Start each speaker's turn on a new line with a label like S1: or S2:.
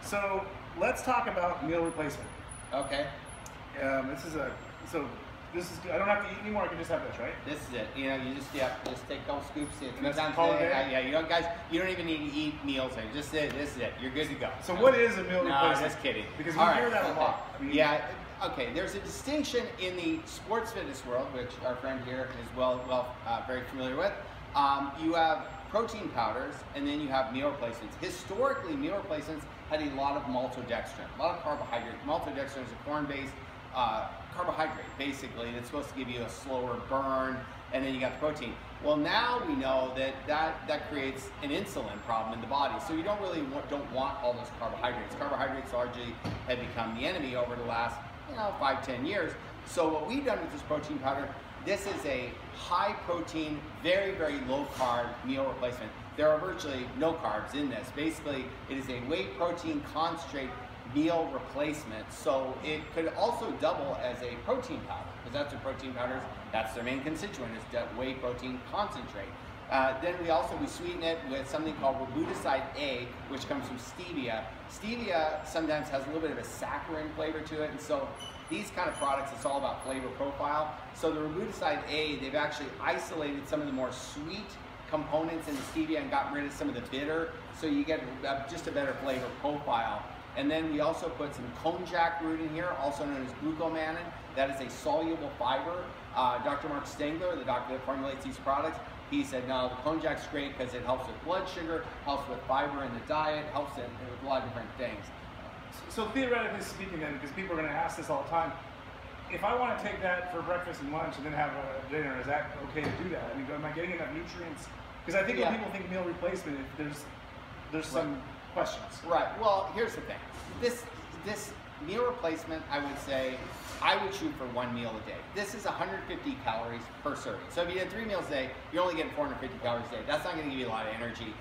S1: So let's talk about meal replacement.
S2: Okay.
S1: This is I don't have to eat anymore. I can just have this, right?
S2: This is it. You know, you just take a couple scoops, three
S1: that's
S2: times
S1: all
S2: a day.
S1: day?
S2: Yeah, you don't, guys. You don't even need to eat meals. Just this is it. You're good to go.
S1: So what is a meal
S2: No,
S1: replacement?
S2: just kidding.
S1: Because we
S2: All
S1: hear
S2: right,
S1: that a
S2: okay.
S1: lot. I mean,
S2: Yeah. Okay. There's a distinction in the sports fitness world, which our friend here is very familiar with. You have protein powders, and then you have meal replacements. Historically, meal replacements had a lot of maltodextrin, a lot of carbohydrate. Maltodextrin is a corn-based carbohydrate, basically, that's supposed to give you a slower burn, and then you got the protein. Well, now we know that creates an insulin problem in the body, so you don't really want all those carbohydrates. Carbohydrates largely have become the enemy over the last 5-10 years. So what we've done with this protein powder, this is a high protein, very, very low carb meal replacement. There are virtually no carbs in this. Basically, it is a whey protein concentrate meal replacement. So it could also double as a protein powder, because that's what protein powders, that's their main constituent, is that whey protein concentrate. Then we sweeten it with something called ributocide A, which comes from stevia. Stevia sometimes has a little bit of a saccharin flavor to it, and so these kind of products, it's all about flavor profile. So the ributocide A, they've actually isolated some of the more sweet components in the stevia and gotten rid of some of the bitter, so you get just a better flavor profile. And then we also put some konjac root in here, also known as glucomannan. That is a soluble fiber. Dr. Mark Stengler, the doctor that formulates these products, he said, no, the konjac's great because it helps with blood sugar, helps with fiber in the diet, helps with a lot of different things.
S1: So theoretically speaking then, because people are going to ask this all the time, if I want to take that for breakfast and lunch and then have a dinner, is that okay to do that? I mean, am I getting enough nutrients? Because I think when people think meal replacement, there's some questions.
S2: Right. Well, here's the thing. This meal replacement, I would say, I would shoot for 1 meal a day. This is 150 calories per serving. So if you did 3 meals a day, you're only getting 450 calories a day. That's not going to give you a lot of energy.